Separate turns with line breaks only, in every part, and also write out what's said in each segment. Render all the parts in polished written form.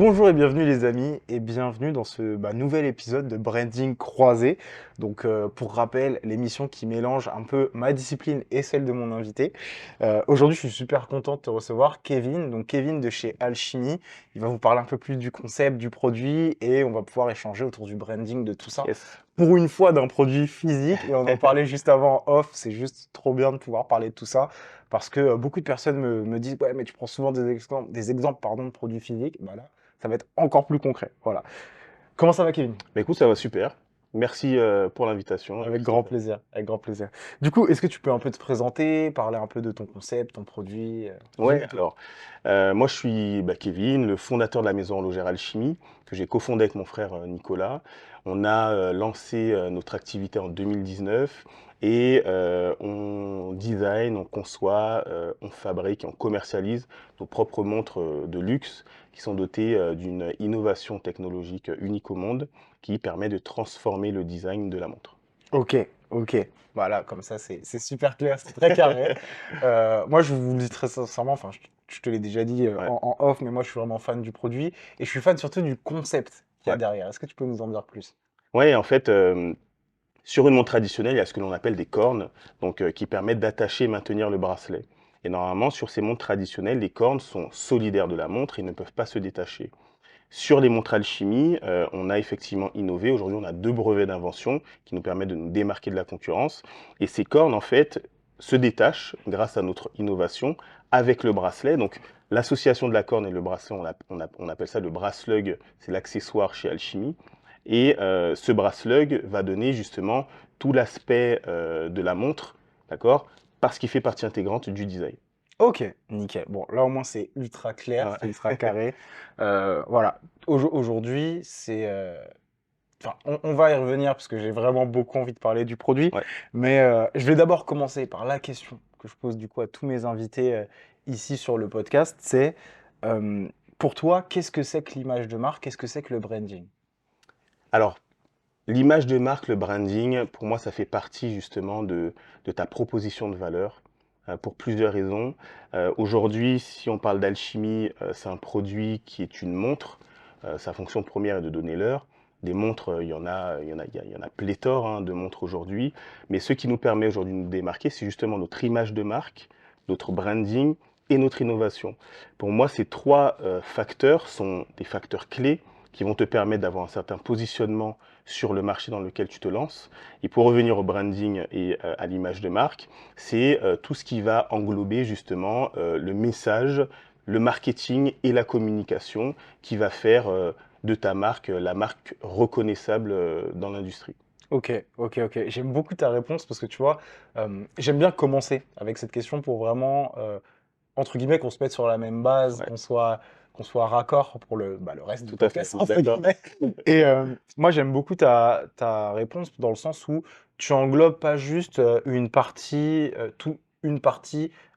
Bonjour et bienvenue les amis et bienvenue dans ce nouvel épisode de Branding Croisé. Pour rappel, l'émission qui mélange un peu ma discipline et celle de mon invité. Aujourd'hui je suis super content de te recevoir Kevin, donc Kevin de chez Alchimie. Il va vous parler un peu plus du concept, du produit et on va pouvoir échanger autour du branding de tout ça.
Yes.
Pour une fois d'un produit physique et on en parlait juste avant en off, c'est juste trop bien de pouvoir parler de tout ça parce que beaucoup de personnes me disent ouais mais tu prends souvent des exemples pardon, de produits physiques. Bah là, ça va être encore plus concret. Voilà. Comment ça va, Kevin?
Bah écoute, ça va super. Merci pour l'invitation.
Avec grand plaisir, avec grand plaisir. Du coup, est-ce que tu peux un peu te présenter, parler un peu de ton concept, ton produit?
Ouais,
Dis-nous tout.
alors, moi je suis Kevin, le fondateur de la maison horlogère Alchimie, que j'ai cofondé avec mon frère Nicolas. On a lancé notre activité en 2019 et on design, on conçoit, on fabrique et on commercialise nos propres montres de luxe qui sont dotées d'une innovation technologique unique au monde qui permet de transformer le design de la montre.
Ok, ok. Voilà, comme ça, c'est super clair, c'est très carré. Moi, je vous le dis très sincèrement, enfin, je te l'ai déjà dit
Ouais.
en off, mais moi, je suis vraiment fan du produit et je suis fan surtout du concept qu'il y a
Ouais.
derrière. Est-ce que tu peux nous en dire plus?
Ouais, en fait, sur une montre traditionnelle, il y a ce que l'on appelle des cornes, donc qui permettent d'attacher et maintenir le bracelet. Et normalement, sur ces montres traditionnelles, les cornes sont solidaires de la montre et ne peuvent pas se détacher. Sur les montres alchimie, on a effectivement innové. Aujourd'hui, on a 2 brevets d'invention qui nous permettent de nous démarquer de la concurrence. Et ces cornes, en fait, se détachent grâce à notre innovation avec le bracelet. Donc, l'association de la corne et le bracelet, on appelle ça le bracelug, c'est l'accessoire chez Alchimie. Et ce bracelug va donner justement tout l'aspect de la montre, d'accord? Parce qu'il fait partie intégrante du design.
Ok, nickel. Bon, là au moins c'est ultra clair, c'est
Ouais.
ultra carré. Voilà. Aujourd'hui, enfin, on va y revenir parce que j'ai vraiment beaucoup envie de parler du produit.
Ouais.
Mais je vais d'abord commencer par la question que je pose du coup à tous mes invités ici sur le podcast. C'est euh, pour toi, qu'est-ce que c'est que l'image de marque? Qu'est-ce que c'est que le branding?
Alors, l'image de marque, le branding, pour moi, ça fait partie justement de ta proposition de valeur pour plusieurs raisons. Aujourd'hui, si on parle d'alchimie, c'est un produit qui est une montre. Sa fonction première est de donner l'heure. Des montres, il y en a pléthore hein, de montres aujourd'hui. Mais ce qui nous permet aujourd'hui de nous démarquer, c'est justement notre image de marque, notre branding et notre innovation. Pour moi, ces trois facteurs sont des facteurs clés qui vont te permettre d'avoir un certain positionnement sur le marché dans lequel tu te lances. Et pour revenir au branding et à l'image de marque, c'est tout ce qui va englober justement le message, le marketing et la communication qui va faire de ta marque la marque reconnaissable dans l'industrie.
Ok, ok, ok. J'aime beaucoup ta réponse parce que tu vois, j'aime bien commencer avec cette question pour vraiment entre guillemets, qu'on se mette sur la même base,
Ouais,
qu'on soit raccord pour le reste du
tout à fait,
podcast, entre
d'accord.
guillemets. Et moi, j'aime beaucoup ta réponse dans le sens où tu englobes pas juste une partie,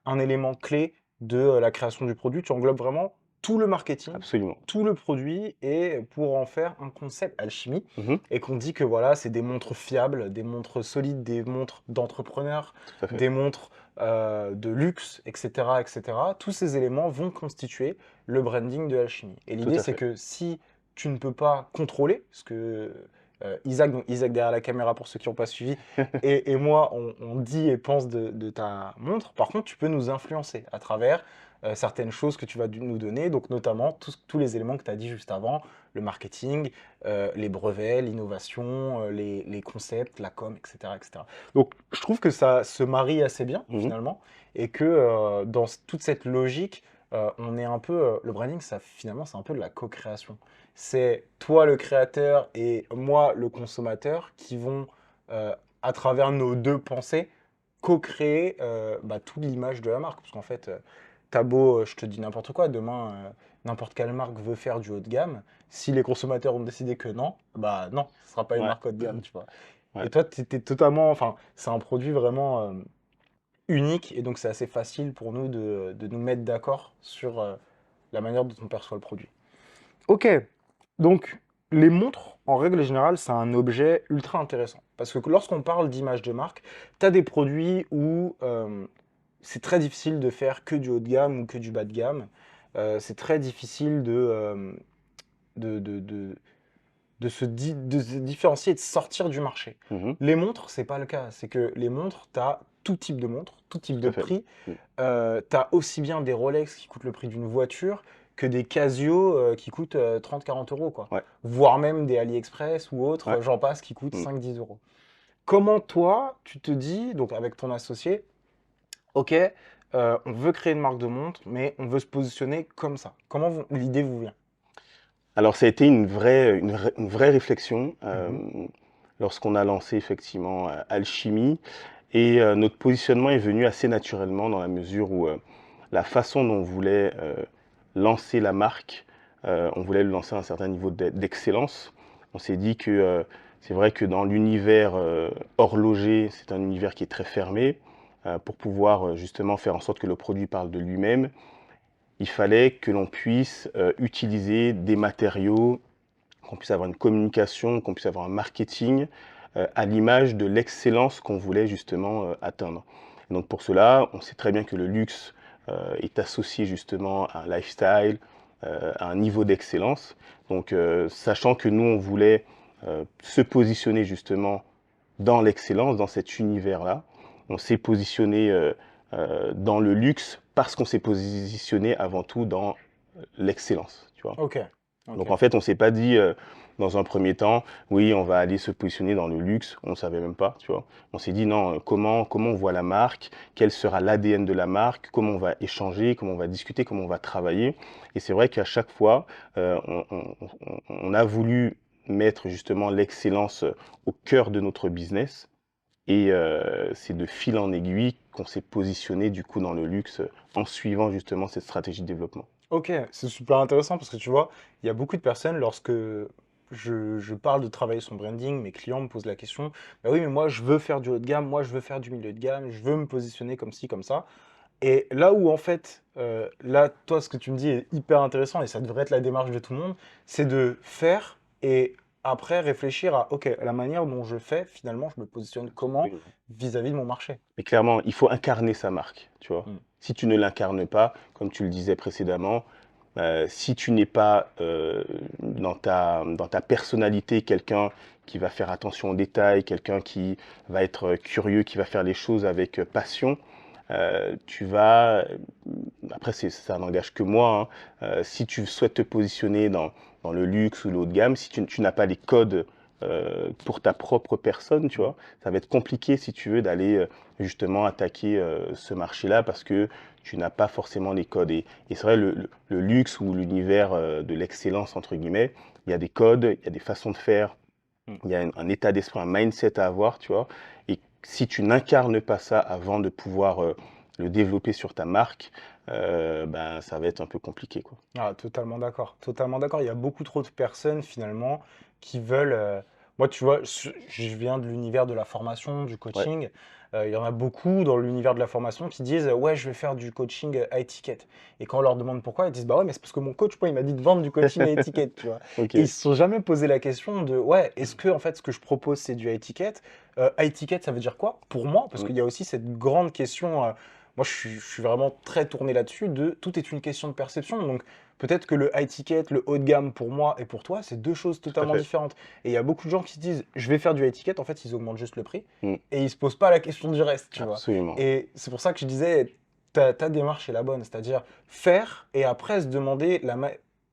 un élément clé de la création du produit, tu englobes vraiment tout le marketing,
Absolument.
tout le produit, et pour en faire un concept alchimie,
Mhm,
et qu'on dit que voilà, c'est des montres fiables, des montres solides, des montres d'entrepreneurs,
tout à fait.
des montres de luxe, etc., etc. Tous ces éléments vont constituer le branding de Alchimie. Et
Tout
l'idée,
à
c'est
fait.
que si tu ne peux pas contrôler, ce que Isaac, donc Isaac derrière la caméra pour ceux qui n'ont pas suivi, et moi, on dit et pense de ta montre, par contre, tu peux nous influencer à travers certaines choses que tu vas nous donner, donc notamment tous les éléments que tu as dit juste avant, le marketing, les brevets, l'innovation, les concepts, la com, etc., etc. Donc, je trouve que ça se marie assez bien,
Mhm,
finalement, et que dans toute cette logique, on est un peu. Le branding, ça, finalement, c'est un peu de la co-création. C'est toi, le créateur, et moi, le consommateur, qui vont, à travers nos deux pensées, co-créer toute l'image de la marque. Parce qu'en fait, t'as beau, je te dis n'importe quoi, demain, n'importe quelle marque veut faire du haut de gamme. Si les consommateurs ont décidé que non, bah non, ce sera pas une
ouais,
marque haut de gamme, tu vois.
ouais.
Et toi, tu étais totalement. Enfin, c'est un produit vraiment unique et donc c'est assez facile pour nous de nous mettre d'accord sur la manière dont on perçoit le produit. Ok, donc les montres, en règle générale, c'est un objet ultra intéressant. Parce que lorsqu'on parle d'image de marque, tu as des produits où c'est très difficile de faire que du haut de gamme ou que du bas de gamme. C'est très difficile de se différencier et de sortir du marché.
Mmh.
Les montres, c'est pas le cas. C'est que les montres, tu as tout type de montres, tout type
Tout
de
à fait.
prix.
Mmh.
Tu as aussi bien des Rolex qui coûtent le prix d'une voiture que des Casio qui coûtent 30-40 euros, quoi.
Ouais,
Voire même des AliExpress ou autres,
ouais.
j'en passe, qui coûtent
Mmh.
5-10 euros. Comment toi, tu te dis, donc avec ton associé, ok, on veut créer une marque de montre, mais on veut se positionner comme ça. Comment l'idée vous vient?
Alors ça a été une vraie réflexion,
Mhm.
lorsqu'on a lancé effectivement, Alchimie et notre positionnement est venu assez naturellement dans la mesure où, la façon dont on voulait, lancer la marque, on voulait le lancer à un certain niveau d'excellence. On s'est dit que, c'est vrai que dans l'univers, horloger, c'est un univers qui est très fermé. Pour pouvoir, justement faire en sorte que le produit parle de lui-même, il fallait que l'on puisse, utiliser des matériaux, qu'on puisse avoir une communication, qu'on puisse avoir un marketing, à l'image de l'excellence qu'on voulait justement, atteindre. Et donc pour cela, on sait très bien que le luxe, est associé justement à un lifestyle, à un niveau d'excellence. Donc, sachant que nous, on voulait, se positionner justement dans l'excellence, dans cet univers-là, on s'est positionné, dans le luxe parce qu'on s'est positionné avant tout dans l'excellence, tu vois?
Ok,
Donc
ok.
en fait, on s'est pas dit, dans un premier temps: «Oui, on va aller se positionner dans le luxe». On ne savait même pas, tu vois? On s'est dit: «Non, comment on voit la marque? Quel sera l'ADN de la marque? Comment on va échanger? Comment on va discuter? Comment on va travailler?» Et c'est vrai qu'à chaque fois, on a voulu mettre justement l'excellence, au cœur de notre business et c'est de fil en aiguille qu'on s'est positionné du coup dans le luxe, en suivant justement cette stratégie de développement.
Ok, c'est super intéressant parce que tu vois, il y a beaucoup de personnes, lorsque je parle de travailler son branding, mes clients me posent la question, bah oui, mais moi je veux faire du haut de gamme, moi je veux faire du milieu de gamme, je veux me positionner comme ci, comme ça. Et là où en fait, là, toi, ce que tu me dis est hyper intéressant et ça devrait être la démarche de tout le monde, c'est de faire et après réfléchir à, ok, la manière dont je fais, finalement, je me positionne comment
Absolument.
vis-à-vis de mon marché.
Mais clairement, il faut incarner sa marque, tu vois?
Mm.
Si tu ne l'incarnes pas, comme tu le disais précédemment, si tu n'es pas, dans ta personnalité quelqu'un qui va faire attention aux détails, quelqu'un qui va être, curieux, qui va faire les choses avec, passion, tu vas, après ça n'engage que moi, hein, si tu souhaites te positionner dans le luxe ou le haut de gamme, si tu n'as pas les codes, pour ta propre personne, tu
Mm.
vois? Ça va être compliqué si tu veux d'aller, justement attaquer, ce marché-là parce que tu n'as pas forcément les codes et c'est vrai le luxe ou l'univers, de «l'excellence» entre guillemets, il y a des codes, il y a des façons de faire,
Mm.
il y a un état d'esprit, un mindset à avoir, tu vois? Et si tu n'incarnes pas ça avant de pouvoir, le développer sur ta marque, ben, ça va être un peu compliqué, quoi.
Ah, totalement d'accord. Totalement d'accord. Il y a beaucoup trop de personnes finalement qui veulent. Moi, tu vois, je viens de l'univers de la formation, du
Ouais.
coaching. Il y en a beaucoup dans l'univers de la formation qui disent ouais, je vais faire du coaching à étiquette. Et quand on leur demande pourquoi, ils disent bah ouais, mais c'est parce que mon coach, moi, il m'a dit de vendre du coaching à étiquette, tu vois. Et ils
OK.
se sont jamais posé la question de ouais, est-ce que en fait ce que je propose c'est du à étiquette? À étiquette, ça veut dire quoi pour moi? Parce
Mmh.
qu'il y a aussi cette grande question. Moi, je suis vraiment très tourné là-dessus de tout est une question de perception. Donc, peut-être que le high ticket, le haut de gamme pour moi et pour toi, c'est deux choses
Tout à
totalement
fait.
différentes. Et il y a beaucoup de gens qui se disent, je vais faire du high ticket, en fait, ils augmentent juste le prix
Mmh.
et ils se posent pas la question du reste, tu vois.
Absolument.
Et c'est pour ça que je disais, ta démarche est la bonne, c'est-à-dire faire et après se demander,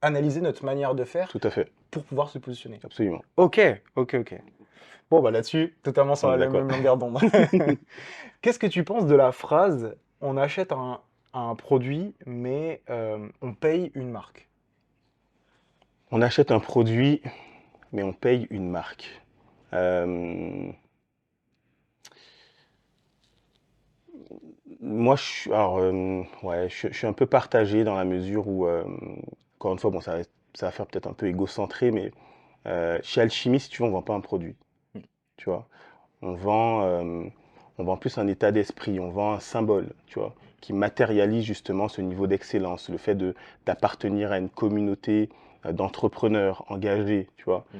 analyser notre manière de faire
Tout à fait.
pour pouvoir se positionner.
Absolument.
Ok, ok, ok. Bon, bah là-dessus, totalement sur
On est
la
d'accord.
même longueur d'onde. Qu'est-ce que tu penses de la phrase on achète un produit, mais on paye une marque?
On achète un produit, mais on paye une marque. Hem, moi, ouais, je suis un peu partagé dans la mesure où, encore une fois, bon, ça va faire peut-être un peu égocentré, mais, chez Alchimie, si tu veux, on vend pas un produit,
Mm.
tu vois? On vend, on vend plus un état d'esprit, on vend un symbole, tu vois? Qui matérialise justement ce niveau d'excellence, le fait d'appartenir à une communauté, d'entrepreneurs engagés, tu vois?
Mm.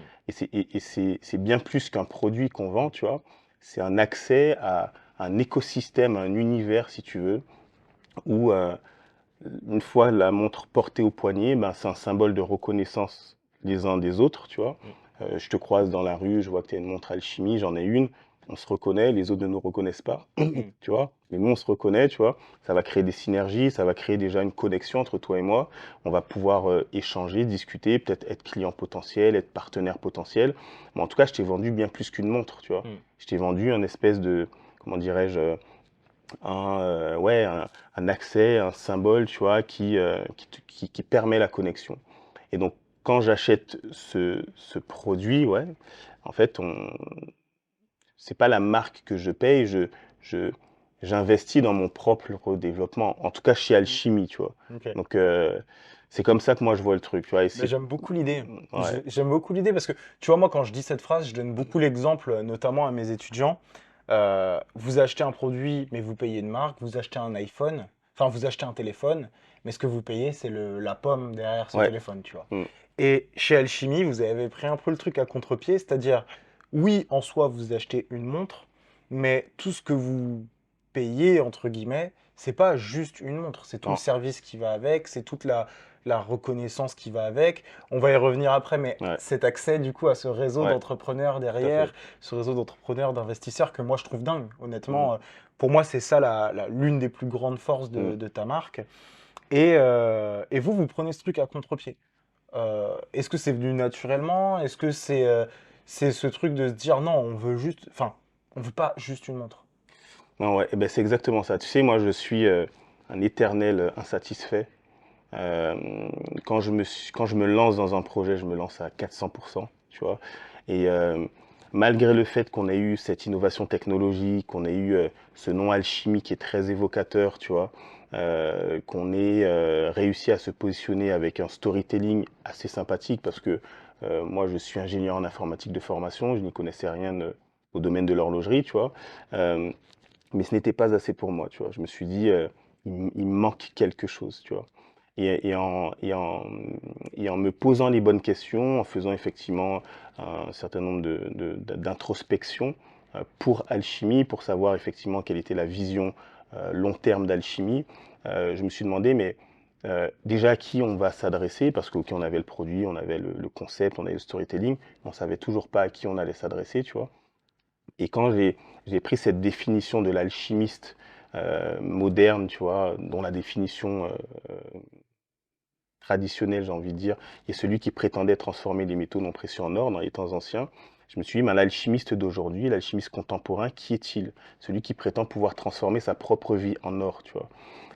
Et c'est bien plus qu'un produit qu'on vend, tu vois? C'est un accès à un écosystème, un univers si tu veux, où, une fois la montre portée au poignet, ben, c'est un symbole de reconnaissance les uns des autres, tu vois.
Mm.
Je te croise dans la rue, je vois que tu as une montre Alchimie, j'en ai une, on se reconnaît, les autres ne nous reconnaissent pas,
Mm.
tu vois. Mais nous, on se reconnaît, tu vois. Ça va créer des synergies, ça va créer déjà une connexion entre toi et moi. On va pouvoir échanger, discuter, peut-être être client potentiel, être partenaire potentiel. Mais en tout cas, je t'ai vendu bien plus qu'une montre, tu vois.
Mm.
Je t'ai vendu un espèce de, comment dirais-je, ouais, un accès, un symbole, tu vois, qui permet la connexion. Et donc, quand j'achète ce produit, ouais, en fait, c'est pas la marque que je paye, je, j'investis dans mon propre développement. En tout cas, chez
Mm.
Alchimie, tu vois.
Ok.
Donc, c'est comme ça que moi je vois le truc, tu vois. Et
Mais
c'est,
j'aime beaucoup l'idée.
ouais,
J'aime beaucoup l'idée parce que, tu vois, moi, quand je dis cette phrase, je donne beaucoup l'exemple, notamment à mes étudiants. Vous achetez un produit, mais vous payez une marque. Vous achetez un iPhone, enfin, vous achetez un téléphone, mais ce que vous payez, c'est la pomme derrière ce
ouais,
téléphone, tu vois.
mm,
Et chez Alchimie, vous avez pris un peu le truc à contre-pied, c'est-à-dire, oui, en soi, vous achetez une montre, mais tout ce que vous payez, entre guillemets, c'est pas juste une montre, c'est tout le
non,
service qui va avec, c'est toute la reconnaissance qui va avec. On va y revenir après, mais
ouais,
cet accès, du coup, à ce réseau
ouais,
d'entrepreneurs
tout à fait.
derrière, ce réseau d'entrepreneurs, d'investisseurs que moi, je trouve dingue,
Mm,
honnêtement. Pour moi, c'est ça l'une des plus grandes forces
mm.
de ta marque. Et vous, vous prenez ce truc à contre-pied. Est-ce que c'est venu naturellement? Est-ce que c'est ce truc de se dire non, on veut juste, enfin, on veut pas juste une montre.
Non, ouais, eh ben, c'est exactement ça. Tu sais, moi, je suis un éternel insatisfait. Euh, quand je me lance dans un projet, je me lance à 400%, tu vois. Et malgré le fait qu'on ait eu cette innovation technologique, qu'on ait eu ce nom Alchimie qui est très évocateur, tu vois, qu'on ait réussi à se positionner avec un storytelling assez sympathique, parce que moi, je suis ingénieur en informatique de formation, je n'y connaissais rien au domaine de l'horlogerie, tu vois. Euh, mais ce n'était pas assez pour moi, tu vois. Je me suis dit, il me manque quelque chose, tu vois. Et en me posant les bonnes questions, en faisant effectivement un certain nombre d'introspections pour Alchimie, pour savoir effectivement quelle était la vision long terme d'Alchimie, je me suis demandé, mais déjà à qui on va s'adresser, parce que ok, on avait le produit, on avait le concept, on avait le storytelling, mais on savait toujours pas à qui on allait s'adresser, tu vois. Et quand j'ai pris cette définition de l'alchimiste moderne, tu vois, dont la définition traditionnelle, j'ai envie de dire, est celui qui prétendait transformer les métaux non précieux en or dans les temps anciens, je me suis dit, ben, l'alchimiste d'aujourd'hui, l'alchimiste contemporain, qui est-il? Celui qui prétend pouvoir transformer sa propre vie en or, tu vois.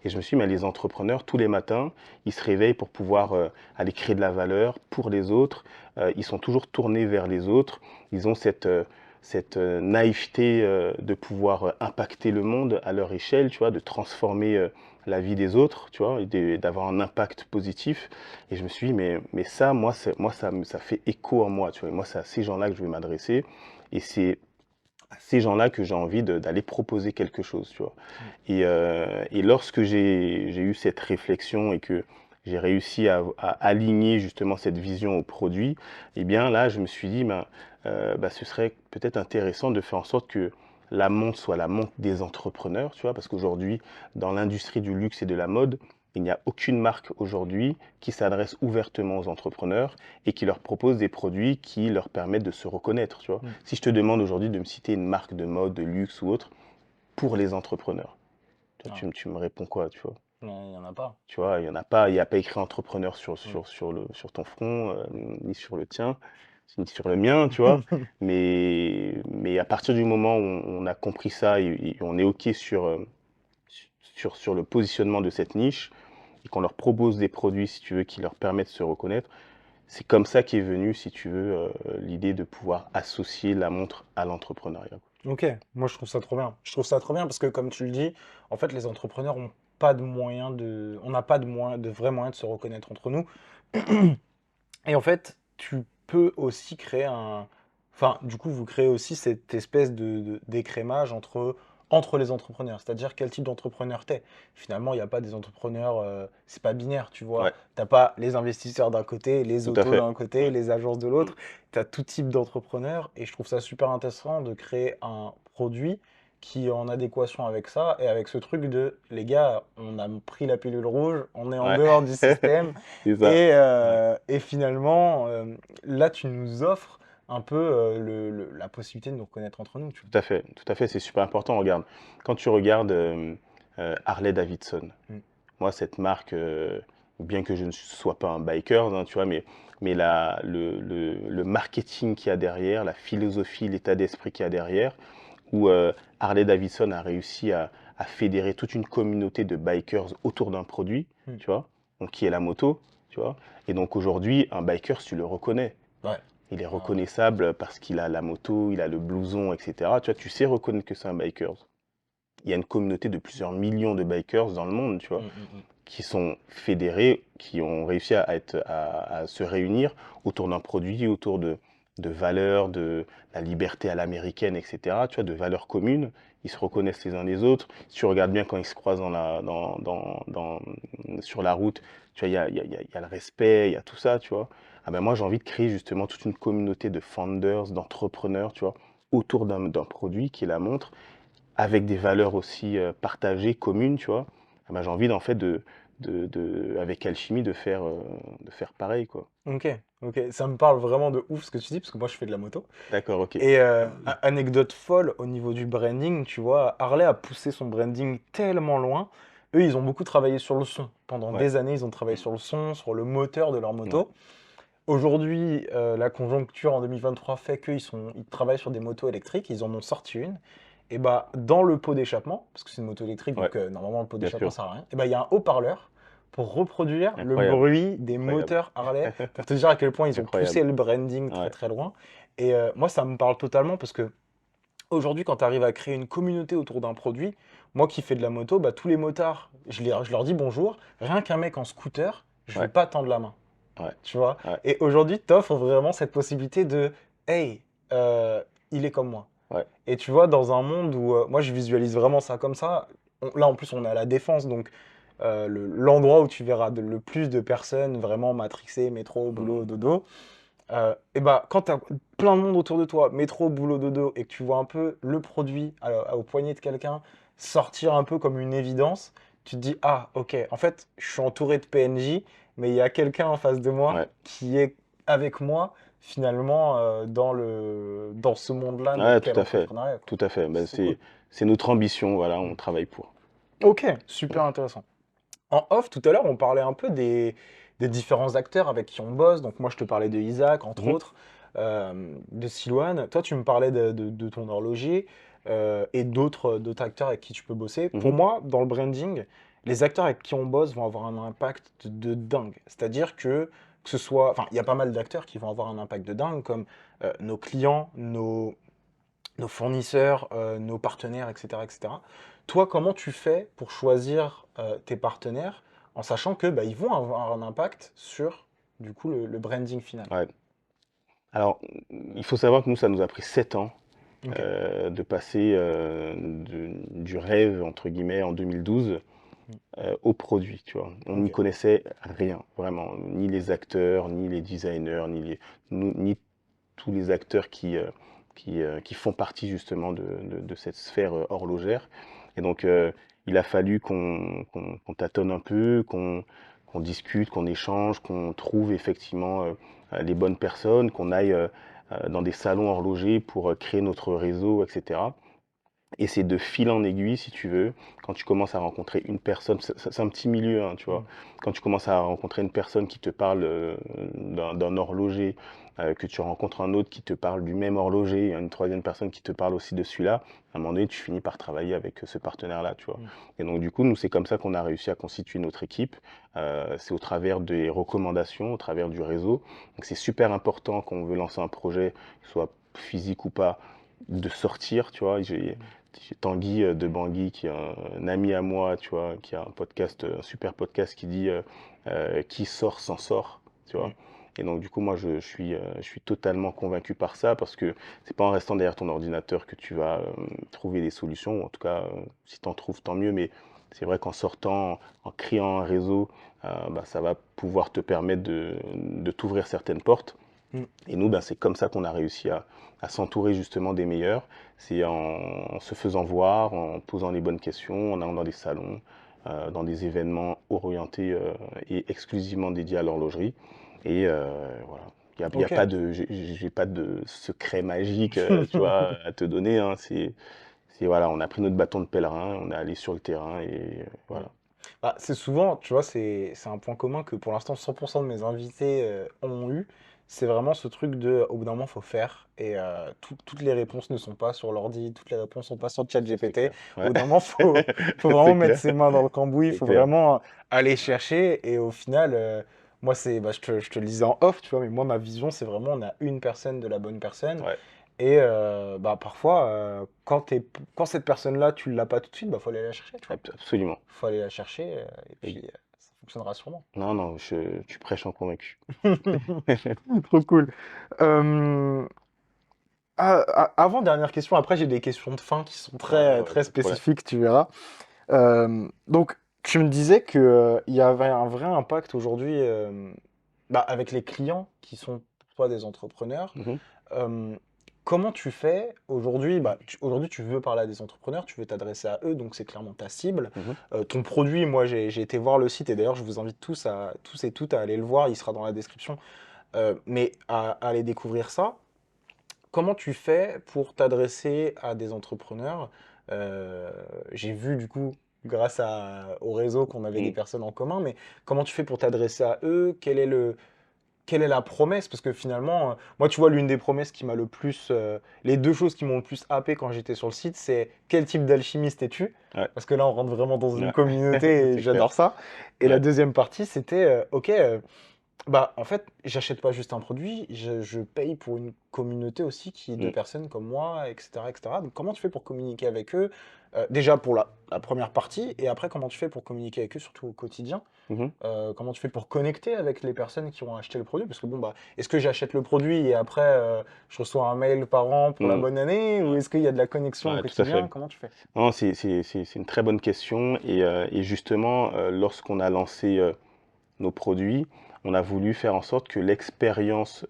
Et je me suis dit, mais les entrepreneurs, tous les matins, ils se réveillent pour pouvoir aller créer de la valeur pour les autres. Ils sont toujours tournés vers les autres. Ils ont cette naïveté de pouvoir impacter le monde à leur échelle, tu vois, de transformer la vie des autres, tu vois, et d'avoir un impact positif. Et je me suis dit, mais ça, ça fait écho en moi, tu vois. Et moi, c'est à ces gens-là que je vais m'adresser. Et c'est à ces gens-là que j'ai envie d'aller proposer quelque chose, tu vois.
Mm.
Et lorsque j'ai eu cette réflexion et que j'ai réussi à aligner justement cette vision au produit, eh bien là, je me suis dit, ce serait peut-être intéressant de faire en sorte que la montre soit la montre des entrepreneurs, tu vois, parce qu'aujourd'hui, dans l'industrie du luxe et de la mode, il n'y a aucune marque aujourd'hui qui s'adresse ouvertement aux entrepreneurs et qui leur propose des produits qui leur permettent de se reconnaître, tu vois.
Mm.
Si je te demande aujourd'hui de me citer une marque de mode, de luxe ou autre, pour les entrepreneurs, toi,
Non,
tu me réponds quoi, tu vois?
il y en a pas.
Tu vois, il y en a pas, il n'y a pas écrit entrepreneur
Mm.
sur ton front, ni sur le tien, ni sur le mien, tu vois. Mais à partir du moment où on a compris ça et on est OK sur le positionnement de cette niche et qu'on leur propose des produits, si tu veux, qui leur permettent de se reconnaître, c'est comme ça qu'est venue, si tu veux, l'idée de pouvoir associer la montre à l'entrepreneuriat.
Ok, moi je trouve ça trop bien. Je trouve ça trop bien parce que comme tu le dis, en fait les entrepreneurs ont pas de moyens on n'a pas de moyens, de vrais moyens de se reconnaître entre nous. Et en fait, tu peux aussi créer enfin, du coup, vous créez aussi cette espèce d'écrémage entre les entrepreneurs. C'est-à-dire quel type d'entrepreneur t'es. Finalement, il n'y a pas des entrepreneurs, c'est pas binaire, tu vois.
Ouais,
T'as pas les investisseurs d'un côté, les
tout à
autos
fait.
d'un côté, les agences de l'autre. Tu as tout type d'entrepreneurs. Et je trouve ça super intéressant de créer un produit, qui est en adéquation avec ça et avec ce truc de les gars, on a pris la pilule rouge, on est en
Ouais,
dehors du système
c'est ça. Ouais.
et finalement, là, tu nous offres un peu la possibilité de nous reconnaître entre nous, tu
Tout à fait, c'est super important. Regarde, quand tu regardes Harley-Davidson,
vois.
moi, cette marque, bien que je ne sois pas un biker, hein, tu vois, mais le marketing qu'il y a derrière, la philosophie, l'état d'esprit qu'il y a derrière, où Harley-Davidson a réussi à fédérer toute une communauté de bikers autour d'un produit,
Mm.
tu vois, donc qui est la moto, tu vois. Et donc aujourd'hui, un biker, tu le reconnais.
Ouais.
Il est
Ah ouais.
reconnaissable parce qu'il a la moto, il a le blouson, etc. Tu vois, tu sais reconnaître que c'est un biker. Il y a une communauté de plusieurs millions de bikers dans le monde, tu vois, qui sont fédérés, qui ont réussi à se réunir autour d'un produit, autour de valeurs, de la liberté à l'américaine, etc. Tu vois, de valeurs communes. Ils se reconnaissent les uns les autres. Si tu regardes bien quand ils se croisent sur la route, tu vois, il y a le respect, il y a tout ça, tu vois. Ah ben moi, j'ai envie de créer justement toute une communauté de founders, d'entrepreneurs, tu vois, autour d'un produit qui est la montre avec des valeurs aussi partagées, communes, tu vois, ah bah, j'ai envie en fait avec Alchimie de faire pareil, quoi.
Ok, ok. Ça me parle vraiment de ouf ce que tu dis, parce que moi, je fais de la moto.
D'accord, ok.
Et anecdote folle au niveau du branding, tu vois, Harley a poussé son branding tellement loin. Eux, ils ont beaucoup travaillé sur le son. Pendant
Ouais,
des années, ils ont travaillé sur le son, sur le moteur de leur
ouais,
moto. Aujourd'hui, la conjoncture en 2023 fait ils travaillent sur des motos électriques. Ils en ont sorti une. Et bah, dans le pot d'échappement, parce que c'est une moto électrique,
ouais,
donc normalement le pot
bien
d'échappement
sûr.
sert à rien, et bah, il y a un haut-parleur pour reproduire le
Incroyable,
bruit des
incroyable,
moteurs Harley, pour te dire à quel point ils ont poussé
incroyable.
le branding très
Ouais,
très loin. Et moi, ça me parle totalement parce que aujourd'hui, quand tu arrives à créer une communauté autour d'un produit, moi qui fais de la moto, bah, tous les motards, je leur dis bonjour. Rien qu'un mec en scooter, je vais
ouais,
pas tendre la main.
ouais,
Tu vois?
ouais,
Et aujourd'hui, t'offres vraiment cette possibilité de hey, il est comme moi.
ouais.
Et tu vois, dans un monde où moi je visualise vraiment ça comme ça, là en plus on est à la défense, donc l'endroit où tu verras le plus de personnes vraiment matrixées, métro, boulot,
Mhm.
dodo, et bah quand tu as plein de monde autour de toi, métro, boulot, dodo, et que tu vois un peu le produit au poignet de quelqu'un sortir un peu comme une évidence, tu te dis, ah ok, en fait je suis entouré de PNJ, mais il y a quelqu'un en face de moi
Ouais,
qui est avec moi finalement dans ce monde-là
ouais,
qu'est l'entrepreneuriat, quoi.
tout à fait. Ben,
C'est trop cool.
c'est notre ambition, voilà, on
Mm.
travaille pour.
Ok, super intéressant. En off, tout à l'heure, on parlait un peu des différents acteurs avec qui on bosse. Donc moi, je te parlais de Isaac, entre
Mhm,
autres, de Silouane. Toi, tu me parlais de ton horloger et d'autres acteurs avec qui tu peux bosser. Pour
mhm,
moi, dans le branding, les acteurs avec qui on bosse vont avoir un impact de dingue. C'est-à-dire que ce soit... Enfin, il y a pas mal d'acteurs qui vont avoir un impact de dingue, comme nos clients, nos fournisseurs, nos partenaires, etc., etc. Toi, comment tu fais pour choisir tes partenaires en sachant que bah, ils vont avoir un impact sur du coup le branding final?
ouais. Alors, il faut savoir que nous, ça nous a pris 7 ans
Ok.
de passer du rêve, entre guillemets, en 2012
Mm.
au produit, tu vois. On n'y
Ok.
connaissait rien, vraiment, ni les acteurs, ni les designers, ni tous les acteurs qui font partie justement de cette sphère horlogère. Et donc, il a fallu qu'on tâtonne un peu, qu'on discute, qu'on échange, qu'on trouve effectivement les bonnes personnes, qu'on aille dans des salons horlogers pour créer notre réseau, etc. Et c'est de fil en aiguille, si tu veux, quand tu commences à rencontrer une personne, c'est un petit milieu, hein, tu vois.
Mm.
Quand tu commences à rencontrer une personne qui te parle d'un horloger, que tu rencontres un autre qui te parle du même horloger, une troisième personne qui te parle aussi de celui-là, à un moment donné, tu finis par travailler avec ce partenaire-là, tu vois.
Mm.
Et donc, du coup, nous, c'est comme ça qu'on a réussi à constituer notre équipe. C'est au travers des recommandations, au travers du réseau. Donc, c'est super important quand on veut lancer un projet, soit physique ou pas, de sortir, tu vois. J'ai Tanguy de Bangui, qui est un ami à moi, tu vois, qui a un podcast, un super podcast qui dit qui sort s'en sort, tu
Mm.
vois. Et donc du coup, moi, je suis totalement convaincu par ça parce que c'est pas en restant derrière ton ordinateur que tu vas trouver des solutions. Ou en tout cas, si tu en trouves, tant mieux. Mais c'est vrai qu'en sortant, en créant un réseau, bah, ça va pouvoir te permettre de t'ouvrir certaines portes.
Mm.
Et nous, ben, c'est comme ça qu'on a réussi à s'entourer justement des meilleurs. C'est en se faisant voir, en posant les bonnes questions, en allant dans des salons, dans des événements orientés et exclusivement dédiés à l'horlogerie. Et voilà. Il y a
Ok.
pas de, j'ai pas de secret magique, tu vois, à te donner, hein. Voilà, on a pris notre bâton de pèlerin, on est allé sur le terrain et
Mm.
voilà.
Bah, c'est souvent, tu vois, c'est un point commun que pour l'instant 100% de mes invités ont eu. C'est vraiment ce truc de, au bout d'un moment, faut faire. Et toutes les réponses ne sont pas sur l'ordi, toutes les réponses sont pas sur
Ça, c'est
ChatGPT.
clair. Ouais,
Au bout d'un moment, faut vraiment
c'est
mettre
clair,
ses mains dans le cambouis, il
c'est
faut
clair.
vraiment aller chercher. Et au final, moi, bah, je te le disais en off, tu vois, mais moi, ma vision, c'est vraiment, on a une personne de la bonne personne.
Ouais,
Et bah, parfois, quand cette personne-là, tu l'as pas tout de suite, bah, faut aller la chercher, tu vois.
absolument.
Faut aller la chercher et
Et-
puis ça fonctionnera sûrement.
non, non, tu prêches en convaincu.
Trop cool. Euh, Avant, dernière question, après j'ai des questions de fin qui sont
Ouais,
très,
ouais,
très
pas de problème.
spécifiques, tu verras. Donc, tu me disais que, il y avait un vrai impact aujourd'hui bah, avec les clients qui sont toi des entrepreneurs.
Mhm,
Euh, Comment tu fais aujourd'hui? Bah, aujourd'hui, tu veux parler à des entrepreneurs, tu veux t'adresser à eux, donc c'est clairement ta cible.
mhm.
Ton produit, moi, j'ai été voir le site et d'ailleurs, je vous invite tous et toutes à aller le voir, il sera dans la description, mais à aller découvrir ça. Comment tu fais pour t'adresser à des entrepreneurs? J'ai vu du coup, au réseau, qu'on avait des
Mm.
personnes en commun, mais comment tu fais pour t'adresser à eux? Quelle est la promesse? Parce que finalement, moi, tu vois, l'une des promesses qui m'a le plus, les deux choses qui m'ont le plus happé quand j'étais sur le site, c'est quel type d'alchimiste es-tu?
Ouais,
Parce que là, on rentre vraiment dans une
ouais.
communauté et
C'est clair.
j'adore ça. Et la
Ouais.
deuxième partie, c'était, ok, bah, en fait, j'achète pas juste un produit, je paye pour une communauté aussi qui est de
Mm.
personnes comme moi, etc., etc. Donc, comment tu fais pour communiquer avec eux? Déjà pour la première partie, et après, comment tu fais pour communiquer avec eux, surtout au quotidien?
Mhm.
Comment tu fais pour connecter avec les personnes qui ont acheté le produit? Parce que bon, bah, est-ce que j'achète le produit et après, je reçois un mail par an pour la
Mm.
bonne année? Ou
Ouais.
est-ce qu'il y a de la connexion au
Ouais, tout à
quotidien?
fait.
Comment tu fais?
Non, c'est une très bonne question. Et justement, lorsqu'on a lancé nos produits, on a voulu faire en sorte que l'expérience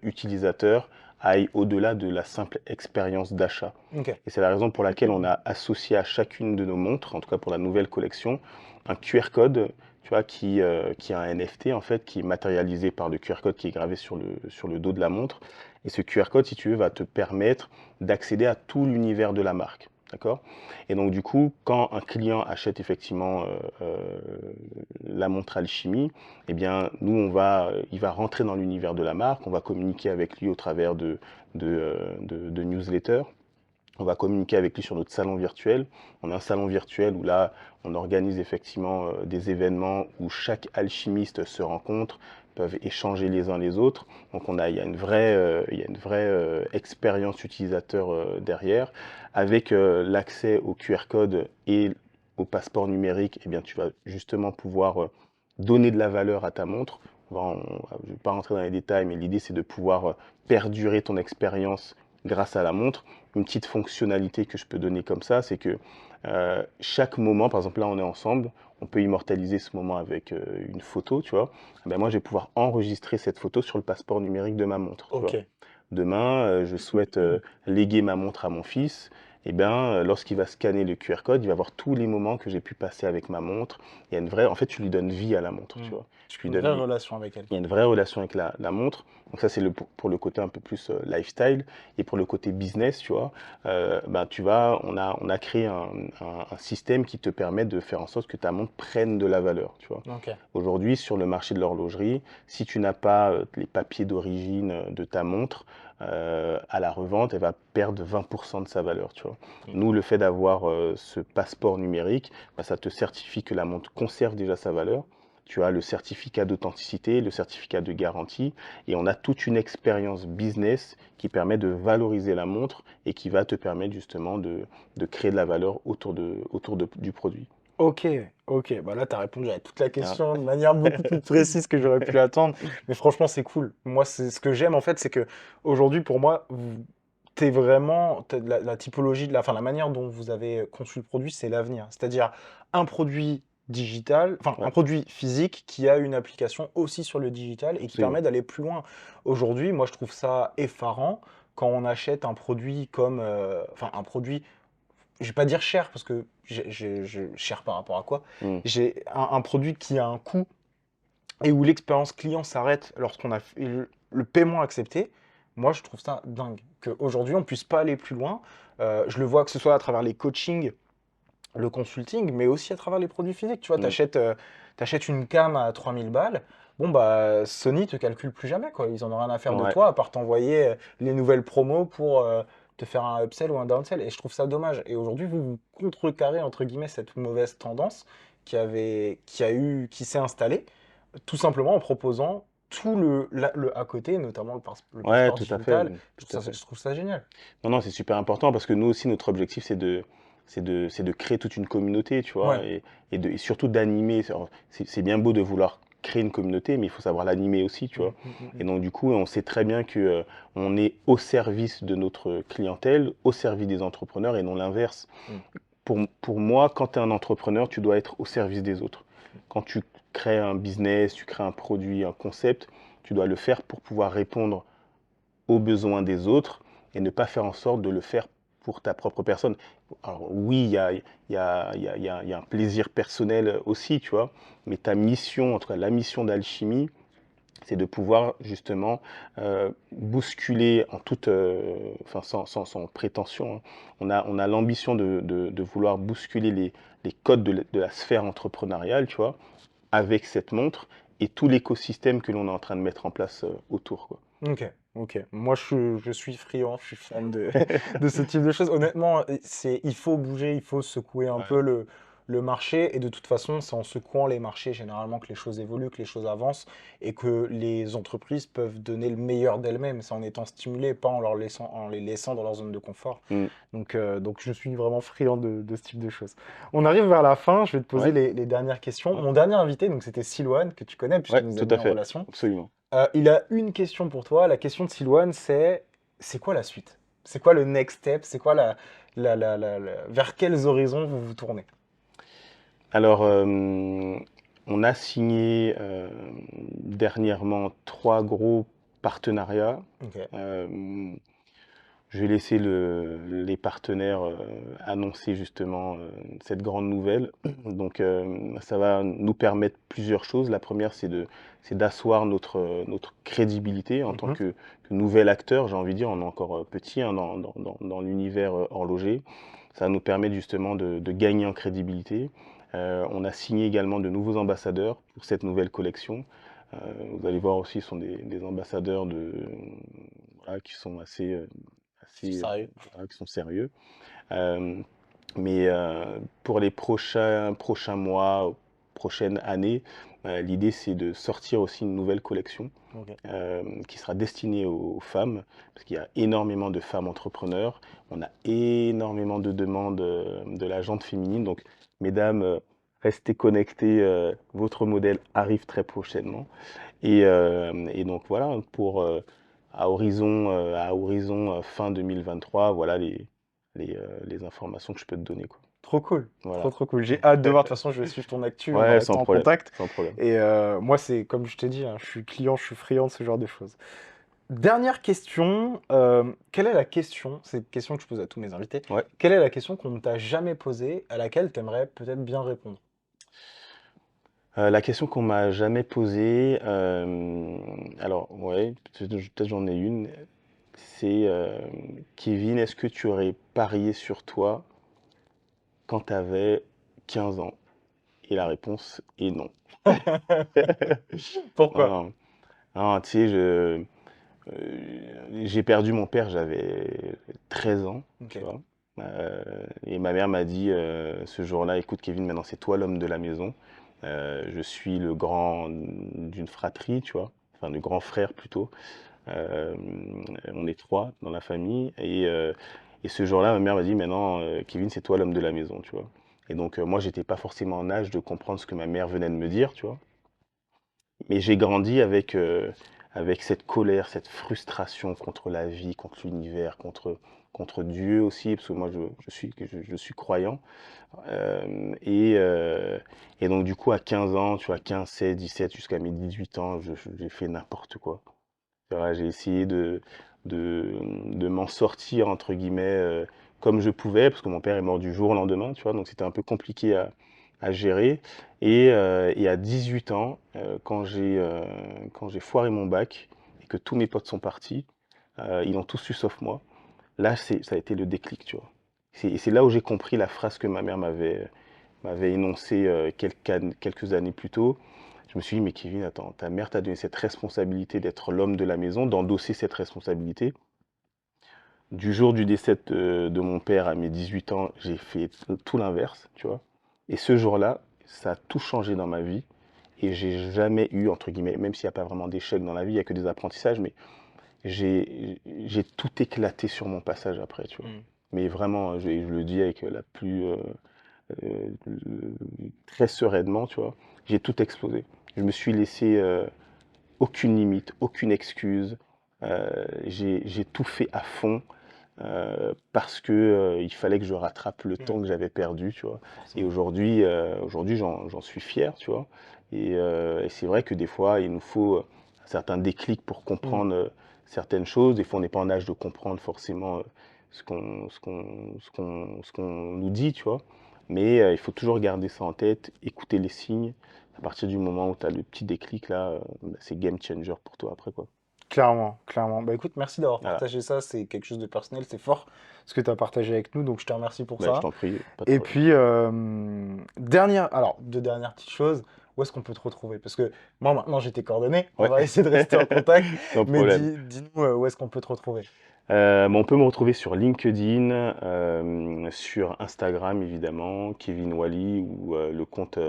utilisateur aille au-delà de la simple expérience d'achat.
Ok.
Et c'est la raison pour laquelle on a associé à chacune de nos montres, en tout cas pour la nouvelle collection, un QR code, tu vois, qui est un NFT en fait, qui est matérialisé par le QR code qui est gravé sur le dos de la montre. Et ce QR code, si tu veux, va te permettre d'accéder à tout l'univers de la marque. D'accord? Et donc, du coup, quand un client achète effectivement la montre Alchimie, eh bien, nous, il va rentrer dans l'univers de la marque, on va communiquer avec lui au travers de newsletters. On va communiquer avec lui sur notre salon virtuel. On a un salon virtuel où là, on organise effectivement des événements où chaque alchimiste se rencontre, peuvent échanger les uns les autres. Donc il y a il y a une vraie expérience utilisateur derrière. Avec l'accès au QR code et au passeport numérique, eh bien, tu vas justement pouvoir donner de la valeur à ta montre. Je ne vais pas rentrer dans les détails, mais l'idée c'est de pouvoir perdurer ton expérience grâce à la montre. Une petite fonctionnalité que je peux donner comme ça, c'est que chaque moment, par exemple là on est ensemble, on peut immortaliser ce moment avec une photo, tu vois. Ben, moi je vais pouvoir enregistrer cette photo sur le passeport numérique de ma montre, tu vois.
Ok.
Demain, je souhaite léguer ma montre à mon fils. Et bien, lorsqu'il va scanner le QR code, il va voir tous les moments que j'ai pu passer avec ma montre. Il y a une vraie, en fait, tu lui donnes vie à la montre, tu
Hmm.
vois. Tu lui
Une
donnes
vraie
vie.
relation avec elle.
Il y a une vraie relation avec la montre. Donc ça, c'est pour le côté un peu plus lifestyle. Et pour le côté business, tu vois, ben, on a créé un système qui te permet de faire en sorte que ta montre prenne de la valeur, tu vois.
Ok.
Aujourd'hui, sur le marché de l'horlogerie, si tu n'as pas les papiers d'origine de ta montre, à la revente, elle va perdre 20% de sa valeur, tu vois.
Hmm.
Nous, le fait d'avoir ce passeport numérique, ben, ça te certifie que la montre conserve déjà sa valeur. Tu as le certificat d'authenticité, le certificat de garantie, et on a toute une expérience business qui permet de valoriser la montre et qui va te permettre justement de créer de la valeur du produit.
Ok, ok. Bah là, tu as répondu à toute la
Hein.
question de manière beaucoup plus précise que j'aurais pu l'attendre. Mais franchement, c'est cool. Moi, c'est ce que j'aime en fait, c'est que aujourd'hui, pour moi, la typologie enfin, la manière dont vous avez conçu le produit, c'est l'avenir. C'est-à-dire un produit digital, enfin un
Ouais,
produit physique qui a une application aussi sur le digital et qui
absolument.
permet d'aller plus loin. Aujourd'hui, moi je trouve ça effarant quand on achète un produit comme, enfin un produit, je vais pas dire cher parce que cher par rapport à quoi,
Mmh.
j'ai un produit qui a un coût et où l'expérience client s'arrête lorsqu'on a fait le paiement accepté. Moi je trouve ça dingue qu'aujourd'hui on puisse pas aller plus loin. Je le vois que ce soit à travers les coachings, le consulting, mais aussi à travers les produits physiques. Tu vois,
Mmh.
t'achètes une cam à 3000 balles, bon, bah, Sony te calcule plus jamais, quoi. Ils en ont rien à faire de
Ouais,
toi, à part t'envoyer les nouvelles promos pour te faire un upsell ou un downsell. Et je trouve ça dommage. Et aujourd'hui, vous contrecarrez, entre guillemets, cette mauvaise tendance qui s'est installée, tout simplement en proposant tout le à côté, notamment le
ouais,
passeport
tout à fait,
digital.
tout à fait.
Je trouve ça génial.
Non, non, c'est super important parce que nous aussi, notre objectif, c'est de créer toute une communauté, tu vois,
Ouais.
et surtout d'animer. C'est bien beau de vouloir créer une communauté, mais il faut savoir l'animer aussi, tu
Mm,
vois.
mm, mm,
Et
mm.
donc, du coup, on sait très bien que, on est au service de notre clientèle, au service des entrepreneurs et non l'inverse.
Mm.
Pour moi, quand tu es un entrepreneur, tu dois être au service des autres. Quand tu crées un business, tu crées un produit, un concept, tu dois le faire pour pouvoir répondre aux besoins des autres et ne pas faire en sorte de le faire pour ta propre personne. Alors oui, il y a un plaisir personnel aussi, tu vois, mais ta mission, en tout cas la mission d'Alchimie, c'est de pouvoir justement bousculer en toute, enfin sans prétention, hein. On a l'ambition de vouloir bousculer les codes de la sphère entrepreneuriale, tu vois, avec cette montre et tout l'écosystème que l'on est en train de mettre en place autour, quoi.
Ok, ok. Moi, je suis friand, je suis fan de ce type de choses. Honnêtement, il faut bouger, il faut secouer un peu
Ouais.
le marché. Et de toute façon, c'est en secouant les marchés généralement que les choses évoluent, que les choses avancent et que les entreprises peuvent donner le meilleur d'elles-mêmes. C'est en étant stimulées, pas en les laissant dans leur zone de confort.
Mm.
Donc je suis vraiment friand de ce type de choses. On arrive vers la fin, je vais te poser
Ouais,
les dernières questions.
ouais,
Mon dernier invité, donc c'était Silouane, que tu connais
ouais,
puisqu'il nous a
tout
mis
à
en
fait,
relation.
absolument.
Il a une question pour toi. La question de Silouane, c'est quoi la suite? C'est quoi le next step? C'est quoi vers quels horizons vous vous tournez?
Alors, on a signé dernièrement 3 gros partenariats.
Ok.
Euh, je vais laisser les partenaires annoncer justement cette grande nouvelle. Donc, ça va nous permettre plusieurs choses. La première, c'est d'asseoir notre crédibilité en tant
Mhm.
que nouvel acteur. J'ai envie de dire, on est encore petit, hein, dans l'univers horloger. Ça nous permet justement de gagner en crédibilité. On a signé également de nouveaux ambassadeurs pour cette nouvelle collection. Euh, Vous allez voir aussi, ce sont des ambassadeurs voilà, qui sont assez,
Sérieux?
voilà, qui sont sérieux. Euh, mais pour les prochains mois, prochaines années, l'idée c'est de sortir aussi une nouvelle collection
Ok.
qui sera destinée aux femmes, parce qu'il y a énormément de femmes entrepreneurs, on a énormément de demandes de la gente féminine, donc mesdames, restez connectées, votre modèle arrive très prochainement. Et donc voilà, à horizon fin 2023, voilà les informations que je peux te donner, quoi.
Trop cool. Trop
Voilà.
trop cool. J'ai hâte de voir. De toute façon, je vais suivre ton actu. On va
Ouais,
rester
sans
en
problème,
contact.
sans problème.
Et moi, c'est comme je t'ai dit, hein, je suis client, je suis friand de ce genre de choses. Dernière question. Quelle est la question? C'est une question que je pose à tous mes invités.
Ouais.
Quelle est la question qu'on ne t'a jamais posée, à laquelle tu aimerais peut-être bien répondre?
La question qu'on m'a jamais posée, alors ouais, peut-être j'en ai une, c'est Kevin, est-ce que tu aurais parié sur toi quand tu avais 15 ans? Et la réponse est non.
Pourquoi?
Non, non, tu sais, j'ai perdu mon père, j'avais 13 ans,
Ok.
tu vois. Et ma mère m'a dit ce jour-là, écoute Kevin, maintenant c'est toi l'homme de la maison. Je suis le grand d'une fratrie, tu vois, enfin le grand frère plutôt. Euh, on est 3 dans la famille. Et ce jour-là, ma mère m'a dit, maintenant Kevin, c'est toi l'homme de la maison, tu vois. Et donc moi, j'étais pas forcément en âge de comprendre ce que ma mère venait de me dire, tu vois. Mais j'ai grandi avec cette colère, cette frustration contre la vie, contre l'univers, contre Dieu aussi, parce que moi je suis croyant. Et, donc du coup à 15 ans, tu vois, 15, 16, 17, jusqu'à mes 18 ans, j'ai fait n'importe quoi. Tu vois, j'ai essayé de m'en sortir, entre guillemets, comme je pouvais, parce que mon père est mort du jour au lendemain, tu vois, donc c'était un peu compliqué à gérer. Et à 18 ans, quand j'ai foiré mon bac et que tous mes potes sont partis, ils ont tous su sauf moi. Là, ça a été le déclic, tu vois. Et c'est là où j'ai compris la phrase que ma mère m'avait énoncée quelques années plus tôt. Je me suis dit, mais Kevin, attends, ta mère t'a donné cette responsabilité d'être l'homme de la maison, d'endosser cette responsabilité. Du jour du décès de mon père à mes 18 ans, j'ai fait tout l'inverse, tu vois. Et ce jour-là, ça a tout changé dans ma vie. Et j'ai jamais eu, entre guillemets, même s'il n'y a pas vraiment d'échec dans la vie, il n'y a que des apprentissages, mais j'ai tout éclaté sur mon passage après, tu vois.
Mm.
Mais vraiment, je le dis avec euh, très sereinement, tu vois, j'ai tout explosé. Je me suis laissé aucune limite, aucune excuse. J'ai tout fait à fond parce que il fallait que je rattrape le temps
Mm.
que j'avais perdu, tu vois. Et
Forcément.
aujourd'hui, j'en suis fier, tu vois. Et c'est vrai que des fois, il nous faut un certain déclic pour
Mm.
comprendre certaines choses. Des fois, on n'est pas en âge de comprendre forcément ce qu'on nous dit, tu vois. Mais il faut toujours garder ça en tête, écouter les signes. À partir du moment où tu as le petit déclic là, bah, c'est game changer pour toi après, quoi.
Clairement, clairement. Bah écoute, merci d'avoir
Voilà.
partagé ça. C'est quelque chose de personnel, c'est fort ce que tu as partagé avec nous, donc je te remercie pour
Bah, je
ça.
t'en prie, pas de
Et
problème.
puis, deux dernières petites choses. Où est-ce qu'on peut te retrouver? Parce que moi, maintenant, j'ai tes coordonnées. On
Ouais,
va essayer de rester en contact.
sans
Mais
problème.
dis-nous où est-ce qu'on peut te retrouver?
On peut me retrouver sur LinkedIn, sur Instagram évidemment, Kevin Wally, ou le compte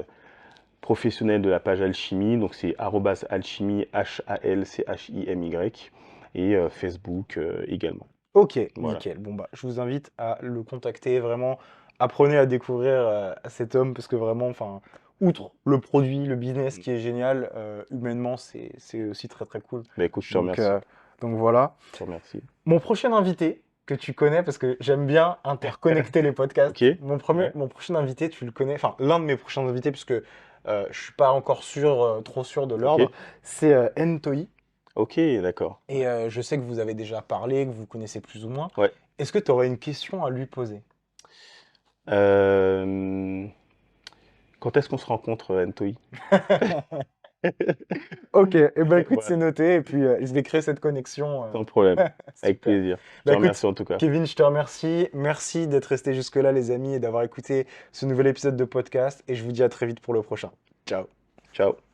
professionnel de la page Alchimie, donc c'est @alchimie, HALCHIMY, et Facebook également.
Ok,
Voilà.
nickel. Bon, bah, je vous invite à le contacter. Vraiment, apprenez à découvrir cet homme parce que vraiment, enfin, outre le produit, le business qui est génial, humainement, c'est aussi très très cool.
Bah écoute, je te
Donc,
remercie.
euh, donc voilà.
Je te remercie.
Mon prochain invité, que tu connais, parce que j'aime bien interconnecter les
Ok?
podcasts,
Ouais.
mon prochain invité, tu le connais, enfin l'un de mes prochains invités, puisque je suis pas encore sûr, trop sûr de
Ok?
l'ordre, c'est Ntoi.
Ok, d'accord.
Et je sais que vous avez déjà parlé, que vous connaissez plus ou moins.
Ouais.
Est-ce que tu aurais une question à lui poser?
Euh, Quand est-ce qu'on se rencontre, Ntoi?
Ok, et ben écoute,
Voilà,
c'est noté, et puis je vais créer cette connexion.
sans problème. Avec
Super.
plaisir. Je te
Bah écoute,
remercie en tout cas.
Kevin, je te remercie. Merci d'être resté jusque-là, les amis, et d'avoir écouté ce nouvel épisode de podcast. Et je vous dis à très vite pour le prochain. Ciao.
Ciao.